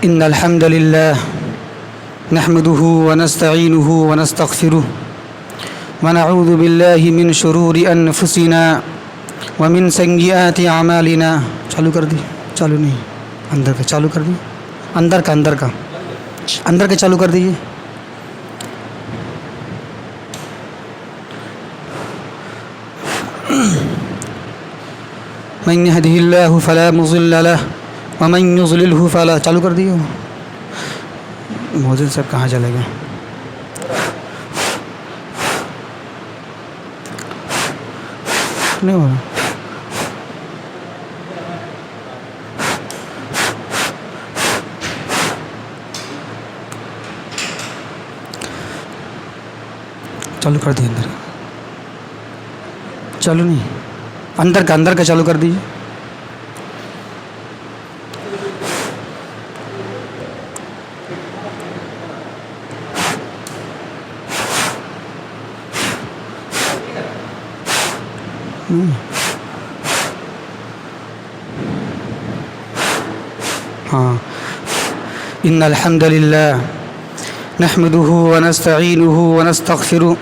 إن الحمد لله نحمده ونستعينه ونستغفره ونعوذ بالله من شرور أنفسنا ومن سيئات أعمالنا چالو کر دی چالو نہیں اندر کا چالو کر دی اندر کا چالو کر دیجیے من يهده الله فلا مضل له ومن يضلله فلا چالو کر دیے موجود صاحب کہاں چلے گئے نہیں ہو رہا چالو کر دیے چالو نہیں اندر کا چالو کر دیجیے ہاں ان الحمد للہ نحمده ونستعینه ونستغفره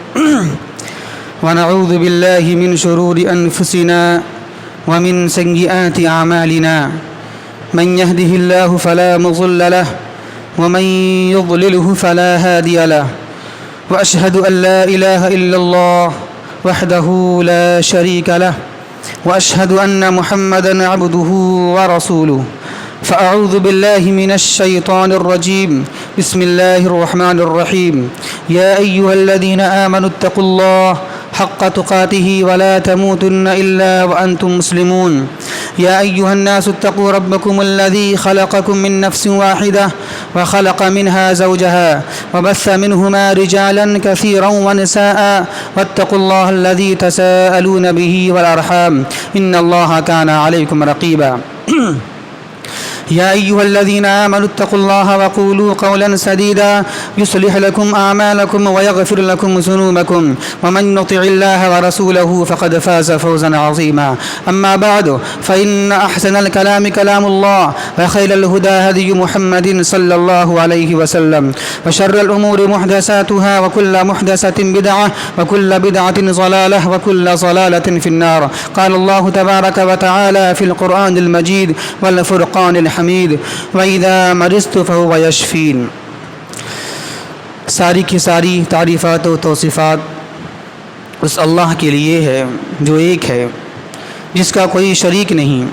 ونعوذ بالله من شرور أنفسنا ومن سيئات أعمالنا من يهده الله فلا مضل له ومن يضلله فلا هادي له وأشهد أن لا إله إلا الله وحده لا شريك له وأشهد أن محمدا عبده ورسوله فأعوذ بالله من الشيطان الرجيم بسم الله الرحمن الرحيم يا أيها الذين آمنوا اتقوا الله حق تقاته ولا تموتن إلا وأنتم مسلمون يا أيها الناس اتقوا ربكم الذي خلقكم من نفس واحدة وخلق منها زوجها وبث منهما رجالا كثيرا ونساء واتقوا الله الذي تساءلون به والأرحام إن الله كان عليكم رقيبا يا أيها الذين آمنوا اتقوا الله وقولوا قولا سديدا يصلح لكم أعمالكم ويغفر لكم ذنوبكم ومن يطع الله ورسوله فقد فاز فوزا عظيما أما بعد فإن أحسن الكلام كلام الله وخير الهدى هدي محمد صلى الله عليه وسلم وشر الأمور محدثاتها وكل محدثة بدعة وكل بدعة ضلالة وكل ضلالة في النار قال الله تبارك وتعالى في القرآن المجيد والفرقان الحمید وَإِذَا مَرِضْتُ فَهُوَ يَشْفِينِ ساری کی ساری تعریفات و توصیفات اس اللہ کے لیے ہے جو ایک ہے، جس کا کوئی شریک نہیں،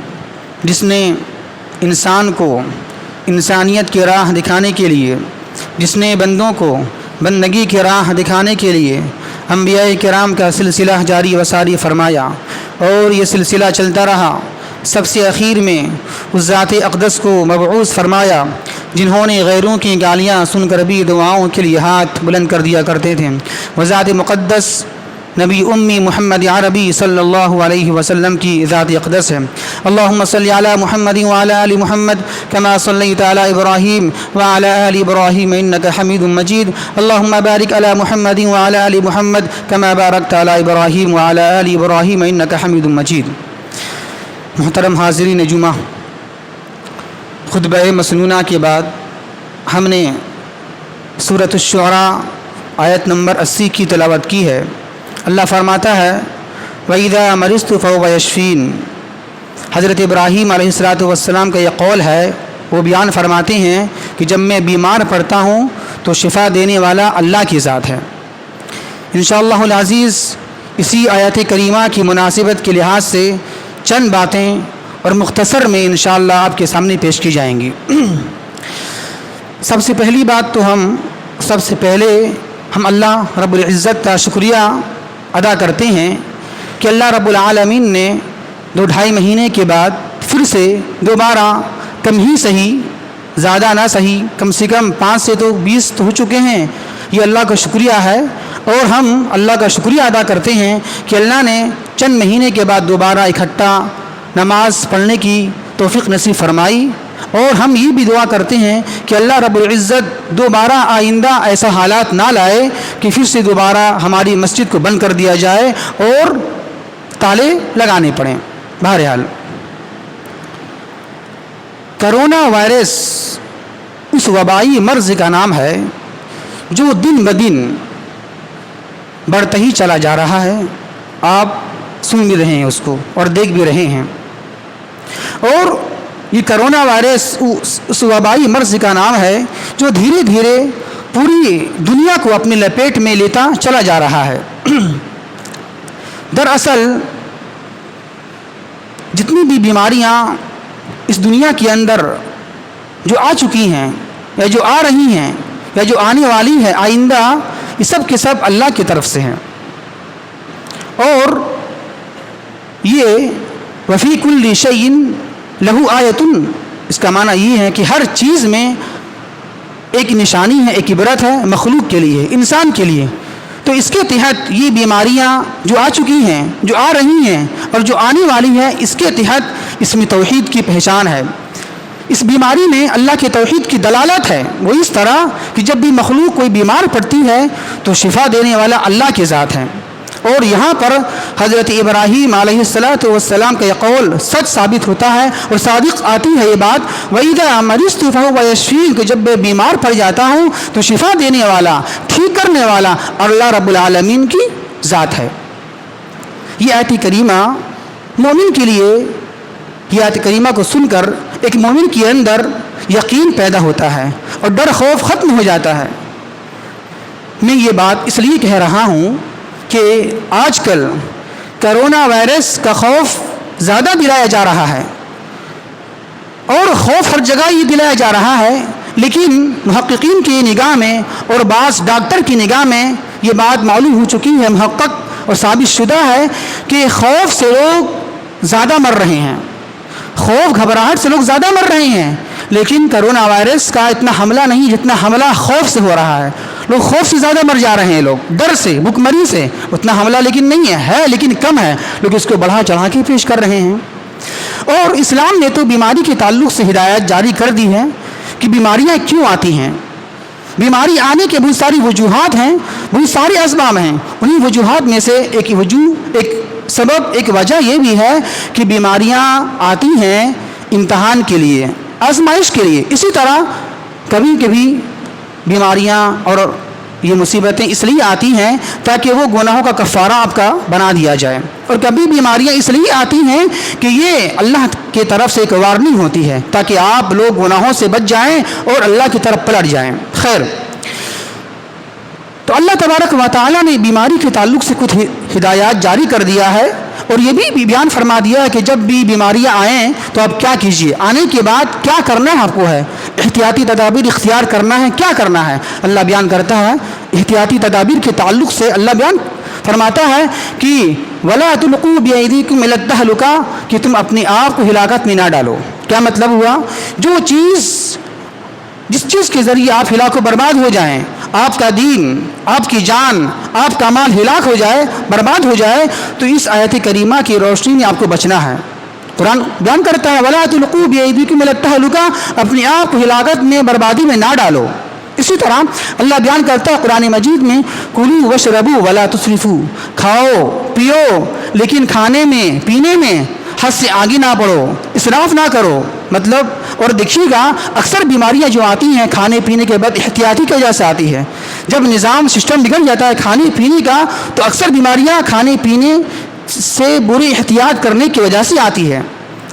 جس نے انسان کو انسانیت کی راہ دکھانے کے لیے، جس نے بندوں کو بندگی کی راہ دکھانے کے لیے انبیاء کرام کا سلسلہ جاری و ساری فرمایا اور یہ سلسلہ چلتا رہا۔ سب سے اخیر میں اس ذات اقدس کو مبعوث فرمایا جنہوں نے غیروں کی گالیاں سن کر بھی دعاؤں کے لیے ہاتھ بلند کر دیا کرتے تھے۔ وہ ذات مقدس نبی امی محمد عربی صلی اللہ علیہ وسلم کی ذات اقدس ہے۔ اللہم صلی علی محمد وعلی آل محمد کما صلیت علی ابراہیم وعلی آل ابراہیم انک حمید مجید۔ اللہم بارک علی محمد وعلی آل محمد کما بارکت علی ابراہیم وعلی آل ابراہیم انک حمید مجید۔ محترم حاضرین جمعہ، خطبہ مسنونہ کے بعد ہم نے سورۃ الشعراء آیت نمبر 80 کی تلاوت کی ہے۔ اللہ فرماتا ہے وَإِذَا مَرِضْتُ فَهُوَ يَشْفِينِ۔ حضرت ابراہیم علیہ السلام کا یہ قول ہے، وہ بیان فرماتے ہیں کہ جب میں بیمار پڑتا ہوں تو شفا دینے والا اللہ کی ذات ہے۔ انشاءاللہ العزیز اسی آیت کریمہ کی مناسبت کے لحاظ سے چند باتیں اور مختصر میں انشاءاللہ آپ کے سامنے پیش کی جائیں گی۔ سب سے پہلی بات تو سب سے پہلے ہم اللہ رب العزت کا شکریہ ادا کرتے ہیں کہ اللہ رب العالمین نے 2-2.5 مہینے کے بعد پھر سے دوبارہ کم ہی صحیح، زیادہ نہ صحیح، کم سے کم 5 سے تو 20 تو ہو چکے ہیں، یہ اللہ کا شکریہ ہے۔ اور ہم اللہ کا شکریہ ادا کرتے ہیں کہ اللہ نے چند مہینے کے بعد دوبارہ اکٹھا نماز پڑھنے کی توفیق نصیب فرمائی، اور ہم یہ بھی دعا کرتے ہیں کہ اللہ رب العزت دوبارہ آئندہ ایسا حالات نہ لائے کہ پھر سے دوبارہ ہماری مسجد کو بند کر دیا جائے اور تالے لگانے پڑیں۔ بہرحال کرونا وائرس اس وبائی مرض کا نام ہے جو دن بدن بڑھتا ہی چلا جا رہا ہے. آپ سن بھی رہے ہیں اس کو اور دیکھ بھی رہے ہیں. اور یہ کرونا وائرس اس وبائی مرض کا نام ہے جو دھیرے دھیرے پوری دنیا کو اپنے لپیٹ میں لیتا چلا جا رہا ہے. دراصل جتنی بھی بیماریاں اس دنیا کے اندر جو آ چکی ہیں یا جو آ رہی ہیں یا جو آنے والی ہے آئندہ، یہ سب کے سب اللہ کی طرف سے ہیں. اور یہ وفی کل شیء لہو آیۃ، اس کا معنی یہ ہے کہ ہر چیز میں ایک نشانی ہے، ایک عبرت ہے مخلوق کے لیے، انسان کے لیے. تو اس کے تحت یہ بیماریاں جو آ چکی ہیں، جو آ رہی ہیں اور جو آنے والی ہے، اس کے تحت اس میں توحید کی پہچان ہے. اس بیماری میں اللہ کے توحید کی دلالت ہے. وہ اس طرح کہ جب بھی مخلوق کوئی بیمار پڑتی ہے تو شفا دینے والا اللہ کی ذات ہے. اور یہاں پر حضرت ابراہیم علیہ السلام کا یہ قول سچ ثابت ہوتا ہے اور صادق آتی ہے یہ بات، وَإِذَا مَرِضْتُ فَهُوَ يَشْفِينِ، کہ جب میں بیمار پڑ جاتا ہوں تو شفا دینے والا، ٹھیک کرنے والا اللہ رب العالمین کی ذات ہے. یہ آیت کریمہ مومن کے لیے، یہ آیت کریمہ کو سن کر ایک مومن کے اندر یقین پیدا ہوتا ہے اور ڈر خوف ختم ہو جاتا ہے. میں یہ بات اس لیے کہہ رہا ہوں کہ آج کل کرونا وائرس کا خوف زیادہ دلایا جا رہا ہے اور خوف ہر جگہ یہ دلایا جا رہا ہے، لیکن محققین کی نگاہ میں اور بعض ڈاکٹر کی نگاہ میں یہ بات معلوم ہو چکی ہے، محقق اور ثابت شدہ ہے کہ خوف سے لوگ زیادہ مر رہے ہیں، خوف گھبراہٹ سے لوگ زیادہ مر رہے ہیں. لیکن کرونا وائرس کا اتنا حملہ نہیں جتنا حملہ خوف سے ہو رہا ہے. لوگ خوف سے زیادہ مر جا رہے ہیں، لوگ ڈر سے، بھوکمری سے. اتنا حملہ لیکن نہیں ہے لیکن کم ہے. لوگ اس کو بڑھا چڑھا کے پیش کر رہے ہیں. اور اسلام نے تو بیماری کے تعلق سے ہدایت جاری کر دی ہے کہ بیماریاں کیوں آتی ہیں. بیماری آنے کے بہت ساری وجوہات ہیں، بہت سارے اسباب ہیں. انہیں وجوہات میں سے ایک سبب، ایک وجہ یہ بھی ہے کہ بیماریاں آتی ہیں امتحان کے لیے، آزمائش کے لیے. اسی طرح کبھی کبھی بیماریاں اور یہ مصیبتیں اس لیے آتی ہیں تاکہ وہ گناہوں کا کفارہ آپ کا بنا دیا جائے. اور کبھی بیماریاں اس لیے آتی ہیں کہ یہ اللہ کی طرف سے ایک وارننگ ہوتی ہے تاکہ آپ لوگ گناہوں سے بچ جائیں اور اللہ کی طرف پلٹ جائیں. خیر، تو اللہ تبارک و تعالیٰ نے بیماری کے تعلق سے کچھ ہدایات جاری کر دیا ہے اور یہ بھی بیان فرما دیا ہے کہ جب بھی بیماریاں آئیں تو آپ کیا کیجئے، آنے کے بعد کیا کرنا ہے آپ کو ہے، احتیاطی تدابیر اختیار کرنا ہے، کیا کرنا ہے. اللہ بیان کرتا ہے احتیاطی تدابیر کے تعلق سے. اللہ بیان فرماتا ہے کہ وَلَا تُلْقُوا بِأَيْدِيكُمْ إِلَى التَّهْلُكَةِ، کہ تم اپنے آپ کو ہلاکت میں نہ ڈالو. کیا مطلب ہوا؟ جس چیز کے ذریعے آپ ہلاک و برباد ہو جائیں، آپ کا دین، آپ کی جان، آپ کا مال ہلاک ہو جائے، برباد ہو جائے، تو اس آیت کریمہ کی روشنی میں آپ کو بچنا ہے. قرآن بیان کرتا ہے وَلَا تُلْقُوا بِأَيْدِيكُمْ إِلَى التَّهْلُكَةِ، اپنے آپ کو ہلاکت میں، بربادی میں نہ ڈالو. اسی طرح اللہ بیان کرتا ہے قرآن مجید میں کُلُوا وَاشْرَبُوا وَلَا تُسْرِفُوا، کھاؤ پیو لیکن کھانے میں پینے میں حد سے آگے نہ بڑھو، اسراف نہ کرو. مطلب، اور دیکھیے گا اکثر بیماریاں جو آتی ہیں کھانے پینے کے بعد احتیاطی کی وجہ سے آتی ہے. جب نظام سسٹم بگڑ جاتا ہے کھانے پینے کا تو اکثر بیماریاں کھانے پینے سے بری احتیاط کرنے کی وجہ سے آتی ہے.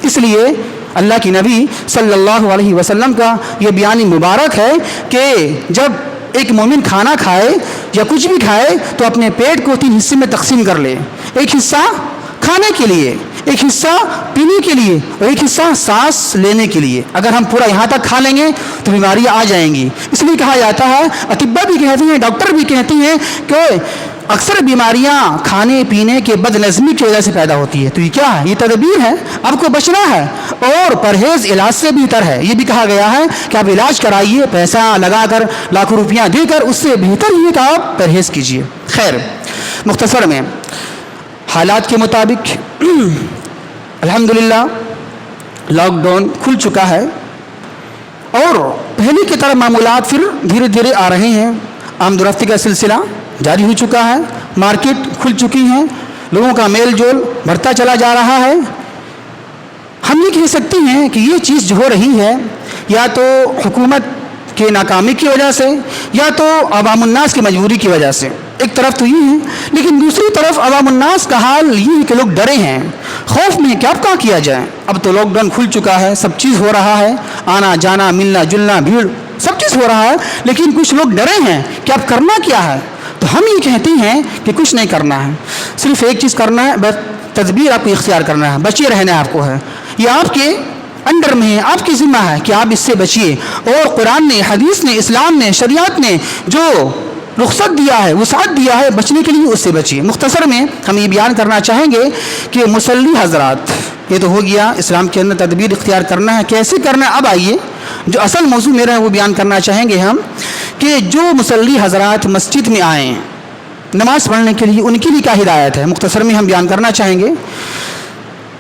اس لیے اللہ کی نبی صلی اللہ علیہ وسلم کا یہ بیان مبارک ہے کہ جب ایک مومن کھانا کھائے یا کچھ بھی کھائے تو اپنے پیٹ کو 3 حصے میں تقسیم کر لے. ایک حصہ کھانے کے لیے، ایک حصہ پینے کے لیے اور ایک حصہ سانس لینے کے لیے. اگر ہم پورا یہاں تک کھا لیں گے تو بیماریاں آ جائیں گی. اس لیے کہا جاتا ہے، اطباء بھی کہتے ہیں، ڈاکٹر بھی کہتے ہیں کہ اکثر بیماریاں کھانے پینے کے بد نظمی کی وجہ سے پیدا ہوتی ہے. تو یہ کیا ہے؟ یہ تدبیر ہے، آپ کو بچنا ہے. اور پرہیز علاج سے بہتر ہے. یہ بھی کہا گیا ہے کہ آپ علاج کرائیے، پیسہ لگا کر، لاکھوں روپیہ دے کر، اس سے بہتر یہ کہ آپ پرہیز کیجیے. خیر، مختصر میں حالات کے مطابق الحمدللہ لاک ڈاؤن کھل چکا ہے اور پہلے کی طرح معمولات پھر دھیرے دھیرے آ رہے ہیں. آمد و رفت کا سلسلہ جاری ہو چکا ہے، مارکیٹ کھل چکی ہیں، لوگوں کا میل جول بڑھتا چلا جا رہا ہے. ہم یہ کہہ سکتے ہیں کہ یہ چیز جو ہو رہی ہے یا تو حکومت کہ ناکامی کی وجہ سے یا تو عوام الناس کی مجبوری کی وجہ سے، ایک طرف تو یہ ہے، لیکن دوسری طرف عوام الناس کا حال یہ ہے کہ لوگ ڈرے ہیں، خوف میں کہ اب کیا کیا جائے۔ اب تو لاک ڈاؤن کھل چکا ہے، سب چیز ہو رہا ہے، آنا جانا ملنا جلنا بھیڑ سب چیز ہو رہا ہے، لیکن کچھ لوگ ڈرے ہیں کہ اب کرنا کیا ہے۔ تو ہم یہ کہتے ہیں کہ کچھ نہیں کرنا ہے، صرف ایک چیز کرنا ہے، بس تدبیر آپ کو اختیار کرنا ہے، بچے رہنا آپ کو ہے، یہ آپ کے انڈر میں ہے، آپ کی ذمہ ہے کہ آپ اس سے بچیے۔ اور قرآن نے، حدیث نے، اسلام نے، شریعت نے جو رخصت دیا ہے، وسعت دیا ہے بچنے کے لیے، اس سے بچیے۔ مختصر میں ہم یہ بیان کرنا چاہیں گے کہ مصلی حضرات، یہ تو ہو گیا اسلام کے اندر تدبیر اختیار کرنا ہے، کیسے کرنا ہے۔ اب آئیے جو اصل موضوع میرا ہے وہ بیان کرنا چاہیں گے ہم، کہ جو مصلی حضرات مسجد میں آئیں نماز پڑھنے کے لیے، ان کے لیے کیا ہدایت ہے، مختصر میں ہم بیان کرنا چاہیں گے۔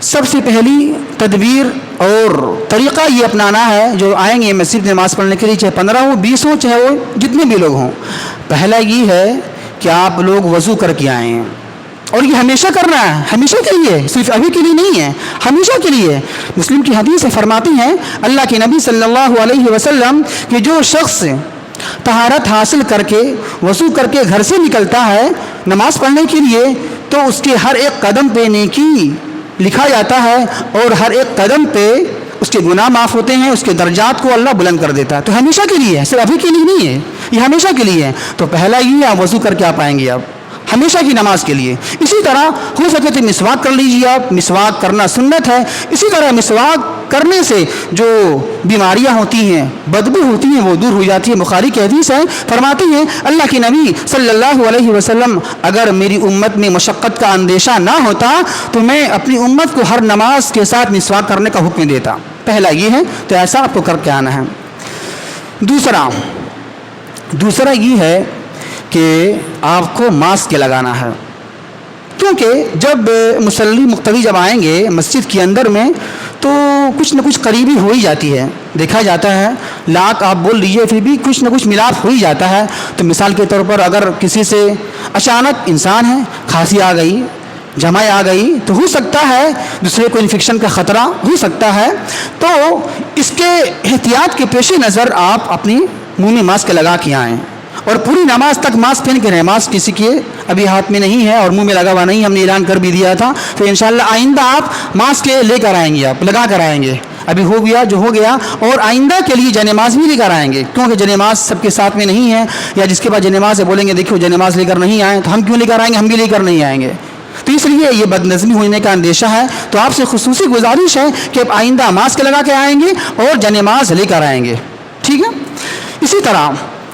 سب سے پہلی تدبیر اور طریقہ یہ اپنانا ہے، جو آئیں گے مسجد میں نماز پڑھنے کے لیے، چاہے 15 ہو 20 ہو، چاہے وہ جتنے بھی لوگ ہوں، پہلا یہ ہے کہ آپ لوگ وضو کر کے آئیں، اور یہ ہمیشہ کرنا ہے، ہمیشہ کے لیے، صرف ابھی کے لیے نہیں ہے، ہمیشہ کے لیے۔ مسلم کی حدیث فرماتی ہیں اللہ کے نبی صلی اللہ علیہ وسلم کہ جو شخص طہارت حاصل کر کے وضو کر کے گھر سے نکلتا ہے نماز پڑھنے کے لیے، تو اس کے ہر ایک قدم پہ نیکی لکھا جاتا ہے، اور ہر ایک قدم پہ اس کے گناہ معاف ہوتے ہیں، اس کے درجات کو اللہ بلند کر دیتا ہے۔ تو ہمیشہ کے لیے ہے، صرف ابھی کے لیے نہیں ہے، یہ ہمیشہ کے لیے ہے۔ تو پہلا یہ آپ وضو کر کے آپ آئیں گے، آپ ہمیشہ کی نماز کے لیے۔ اسی طرح ہو سکے تو مسواک کر لیجیے، آپ مسواک کرنا سنت ہے۔ اسی طرح مسواک کرنے سے جو بیماریاں ہوتی ہیں، بدبو ہوتی ہیں، وہ دور ہو جاتی ہے۔ بخاری کی حدیث ہے، فرماتے ہیں اللہ کے نبی صلی اللہ علیہ وسلم اگر میری امت میں مشقت کا اندیشہ نہ ہوتا تو میں اپنی امت کو ہر نماز کے ساتھ مسواک کرنے کا حکم دیتا۔ پہلا یہ ہے، تو ایسا آپ کو کر کے آنا ہے۔ دوسرا یہ ہے کہ آپ کو ماسک لگانا ہے، کیونکہ جب مصلی مقتدی جب آئیں گے مسجد کے اندر میں تو کچھ نہ کچھ قریبی ہو ہی جاتی ہے، دیکھا جاتا ہے، لاکھ آپ بول لیجیے پھر بھی کچھ نہ کچھ ملاپ ہو ہی جاتا ہے۔ تو مثال کے طور پر اگر کسی سے اچانک انسان ہے، کھانسی آ گئی، جمائی آ گئی، تو ہو سکتا ہے دوسرے کو انفیکشن کا خطرہ ہو سکتا ہے، تو اس کے احتیاط کے پیش نظر آپ اپنی منہ میں ماسک لگا کے آئیں، اور پوری نماز تک ماسک پہن کے رہیں۔ ماسک کسی کے ابھی ہاتھ میں نہیں ہے اور منہ میں لگا ہوا نہیں، ہم نے اعلان کر بھی دیا تھا، تو انشاءاللہ آئندہ آپ ماسک لے کر آئیں گے، آپ لگا کر آئیں گے۔ ابھی ہو گیا جو ہو گیا، اور آئندہ کے لیے جنماز بھی لے کر آئیں گے، کیونکہ جنماز سب کے ساتھ میں نہیں ہے، یا جس کے بعد جنماز ہے بولیں گے دیکھو جنماز لے کر نہیں آئیں، تو ہم کیوں لے کر آئیں گے، ہم بھی لے کر نہیں آئیں گے۔ تو اس لیے یہ بد نظمی ہونے کا اندیشہ ہے، تو آپ سے خصوصی گزارش ہے کہ آپ آئندہ ماسک لگا کے آئیں گے اور جنماز لے کر آئیں گے، ٹھیک ہے۔ اسی طرح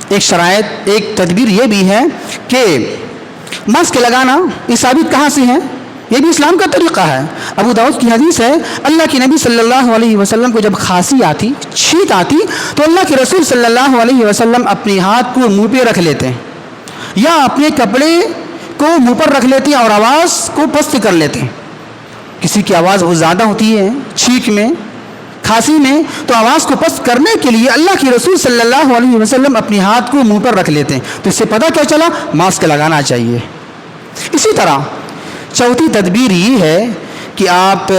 ایک شرائط، ایک تدبیر یہ بھی ہے کہ ماسک لگانا یہ ثابت کہاں سے ہے، یہ بھی اسلام کا طریقہ ہے۔ ابو داؤد کی حدیث ہے اللہ کے نبی صلی اللہ علیہ وسلم کو جب کھانسی آتی، چھینک آتی، تو اللہ کے رسول صلی اللہ علیہ وسلم اپنے ہاتھ کو منہ پہ رکھ لیتے ہیں، یا اپنے کپڑے کو منہ پر رکھ لیتے ہیں اور آواز کو پست کر لیتے ہیں۔ کسی کی آواز بہت زیادہ ہوتی ہے چھینک میں، کھانسی میں، تو آواز کو پست کرنے کے لیے اللہ کے رسول صلی اللہ علیہ وسلم اپنے ہاتھ کو منہ پر رکھ لیتے ہیں۔ تو اس سے پتہ کیا چلا، ماسک لگانا چاہیے۔ اسی طرح چوتھی تدبیر یہ ہے کہ آپ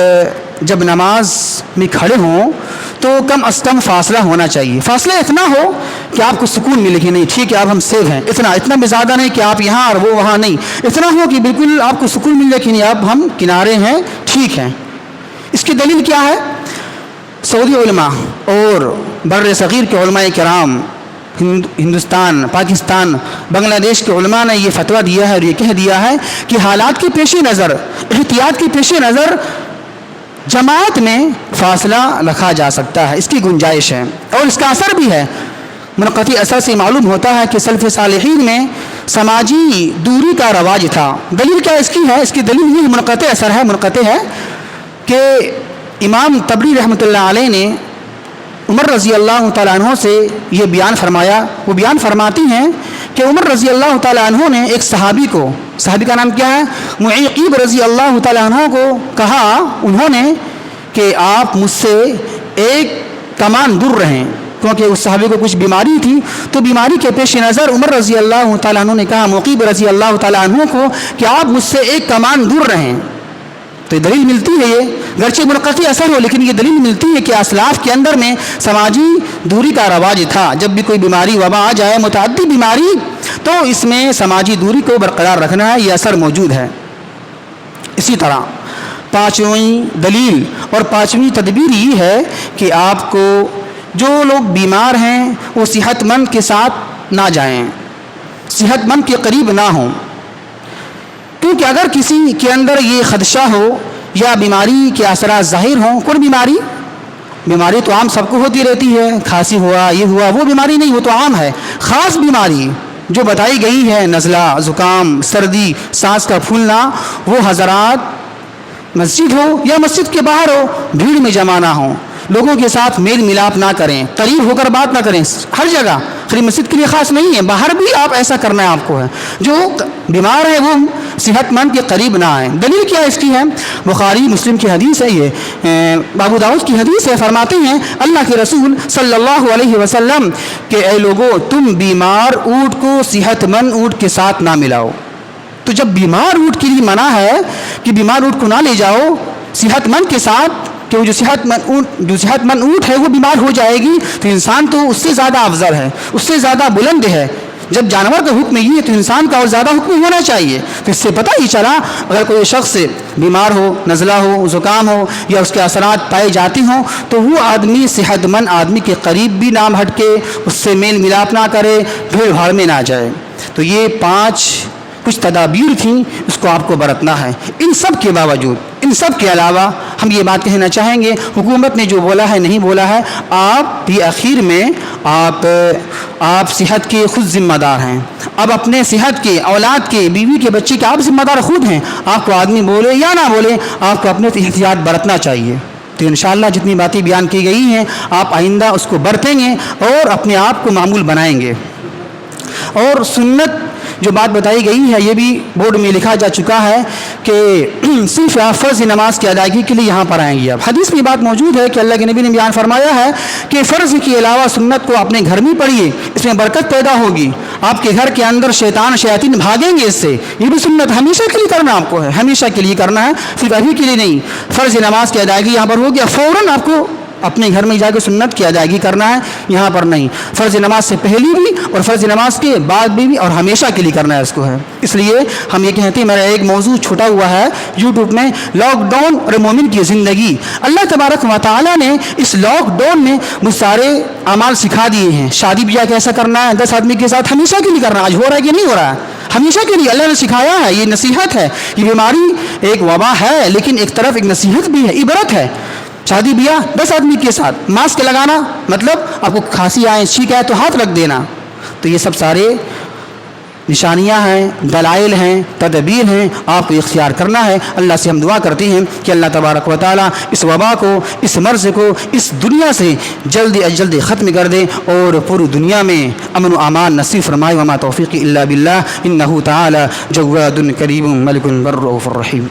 جب نماز میں کھڑے ہوں تو کم از کم فاصلہ ہونا چاہیے، فاصلہ اتنا ہو کہ آپ کو سکون ملے کہ نہیں ٹھیک ہے اب ہم سیف ہیں، اتنا بھی زیادہ نہیں کہ آپ یہاں اور وہ وہاں نہیں، اتنا ہو کہ بالکل آپ کو سکون مل جائے کہ نہیں اب ہم کنارے ہیں، ٹھیک ہیں۔ اس کی دلیل کیا ہے؟ سعودی علماء اور بر صغیر کے علماء کرام، ہندوستان، پاکستان، بنگلہ دیش کے علماء نے یہ فتویٰ دیا ہے اور یہ کہہ دیا ہے کہ حالات کے پیش نظر، احتیاط کے پیش نظر جماعت میں فاصلہ رکھا جا سکتا ہے، اس کی گنجائش ہے، اور اس کا اثر بھی ہے۔ منقطع اثر سے معلوم ہوتا ہے کہ سلف صالحین میں سماجی دوری کا رواج تھا۔ دلیل کیا اس کی ہے؟ اس کی دلیل یہ منقطع اثر ہے، منقطع ہے کہ امام طبری رحمۃ اللہ علیہ نے عمر رضی اللہ تعالیٰ عنہ سے یہ بیان فرمایا، وہ بیان فرماتی ہیں کہ عمر رضی اللہ تعالیٰ عنہ نے ایک صحابی کو، صحابی کا نام کیا ہے، معیقیب رضی اللہ تعالیٰ عنہ کو کہا انہوں نے کہ آپ مجھ سے ایک کمان دور رہیں، کیونکہ اس صحابی کو کچھ بیماری تھی، تو بیماری کے پیش نظر عمر رضی اللہ تعالیٰ عنہ نے کہا معیقیب رضی اللہ تعالیٰ عنہ کو کہ آپ مجھ سے ایک کمان دور رہیں۔ تو تو یہ دلیل ملتی ہے، یہ گرچہ منقطع اثر ہو لیکن یہ دلیل ملتی ہے کہ اسلاف کے اندر میں سماجی دوری کا رواج تھا. جب بھی کوئی بیماری وبا آ جائے، متعدی بیماری، تو اس میں سماجی دوری کو برقرار رکھنا ہے، یہ اثر موجود ہے. اسی طرح پانچویں دلیل اور پانچویں تدبیر یہ ہے کہ آپ کو جو لوگ بیمار ہیں وہ صحت مند کے ساتھ نہ جائیں، صحت مند کے قریب نہ ہوں، کیونکہ اگر کسی کے اندر یہ خدشہ ہو یا بیماری کے اثرات ظاہر ہوں، کوئی بیماری تو عام سب کو ہوتی رہتی ہے، کھانسی ہوا، یہ ہوا، وہ بیماری نہیں، وہ تو عام ہے. خاص بیماری جو بتائی گئی ہے، نزلہ، زکام، سردی، سانس کا پھولنا، وہ حضرات مسجد ہو یا مسجد کے باہر ہو، بھیڑ میں جمع نہ ہوں، لوگوں کے ساتھ میل ملاپ نہ کریں، قریب ہو کر بات نہ کریں. ہر جگہ، خالی مسجد کے لیے خاص نہیں ہے، باہر بھی آپ ایسا کرنا ہے آپ کو ہے. جو بیمار ہے وہ صحت مند کے قریب نہ آئیں. دلیل کیا اس کی ہے؟ بخاری مسلم کی حدیث ہے، یہ ابو داؤد کی حدیث ہے. فرماتے ہیں اللہ کے رسول صلی اللہ علیہ وسلم کہ اے لوگو، تم بیمار اونٹ کو صحت مند اونٹ کے ساتھ نہ ملاؤ. تو جب بیمار اونٹ کے لیے منع ہے کہ بیمار اونٹ کو نہ لے جاؤ صحت مند کے ساتھ، کہ جو صحت مند اونٹ ہے وہ بیمار ہو جائے گی تو انسان تو اس سے زیادہ افضل ہے، اس سے زیادہ بلند ہے. جب جانور کا حکم یہ ہے تو انسان کا اور زیادہ حکم ہونا چاہیے. تو اس سے پتہ ہی چلا اگر کوئی شخص بیمار ہو، نزلہ ہو، زکام ہو یا اس کے اثرات پائے جاتے ہوں تو وہ آدمی صحت مند آدمی کے قریب بھی نہ ہٹ کے، اس سے میل ملاپ نہ کرے، بھیڑ بھاڑ میں نہ جائے. تو یہ 5 کچھ تدابیر تھیں، اس کو آپ کو برتنا ہے. ان سب کے باوجود، ان سب کے علاوہ ہم یہ بات کہنا چاہیں گے، حکومت نے جو بولا ہے نہیں بولا ہے، آپ بھی آخر میں آپ صحت کے خود ذمہ دار ہیں. اب اپنے صحت کے، اولاد کے، بیوی کے، بچے کے آپ ذمہ دار خود ہیں. آپ کو آدمی بولے یا نہ بولے، آپ کو اپنے احتیاط برتنا چاہیے. تو انشاءاللہ جتنی باتیں بیان کی گئی ہیں آپ آئندہ اس کو برتیں گے اور اپنے آپ کو معمول بنائیں گے. اور سنت جو بات بتائی گئی ہے یہ بھی بورڈ میں لکھا جا چکا ہے کہ صرف آپ فرض نماز کی ادائیگی کے لیے یہاں پر آئیں گے. اب حدیث میں بات موجود ہے کہ اللہ کے نبی نے بیان فرمایا ہے کہ فرض کے علاوہ سنت کو اپنے گھر میں پڑھیے، اس میں برکت پیدا ہوگی. آپ کے گھر کے اندر شیاطین بھاگیں گے اس سے. یہ بھی سنت ہمیشہ کے لیے کرنا آپ کو ہے، ہمیشہ کے لیے کرنا ہے، صرف ابھی کے لیے نہیں. فرض نماز کی ادائیگی یہاں پر ہو گیا، فوراً آپ کو اپنے گھر میں جا کے سنت کی ادائیگی کرنا ہے، یہاں پر نہیں. فرض نماز سے پہلی بھی اور فرض نماز کے بعد بھی اور ہمیشہ کے لیے کرنا ہے اس کو ہے. اس لیے ہم یہ کہتے ہیں، میرا ایک موضوع چھوٹا ہوا ہے یوٹیوب میں، لاک ڈاؤن اور مومن کی زندگی. اللہ تبارک و تعالیٰ نے اس لاک ڈاؤن میں مجھ سارے اعمال سکھا دیے ہیں. شادی بیاہ کیسا کرنا ہے 10 آدمی کے ساتھ، ہمیشہ کے لیے کرنا ہے. آج ہو رہا ہے کہ نہیں ہو رہا ہے؟ ہمیشہ کے لیے اللہ نے سکھایا ہے. یہ نصیحت ہے. یہ بیماری ایک وبا ہے لیکن ایک طرف ایک نصیحت بھی ہے، عبرت ہے. شادی بیاہ 10 آدمی کے ساتھ، ماسک لگانا، مطلب آپ کو کھانسی آئے، چھینک آئے تو ہاتھ رکھ دینا. تو یہ سب سارے نشانیاں ہیں، دلائل ہیں، تدبیر ہیں، آپ کو اختیار کرنا ہے. اللہ سے ہم دعا کرتے ہیں کہ اللہ تبارک و تعالیٰ اس وبا کو، اس مرض کو اس دنیا سے جلد از جلد ختم کر دے اور پوری دنیا میں امن و امان نصیب فرمائے. وما توفیقی الا باللہ، انہ تعالی جواد کریم ملک بر رؤوف الرحیم.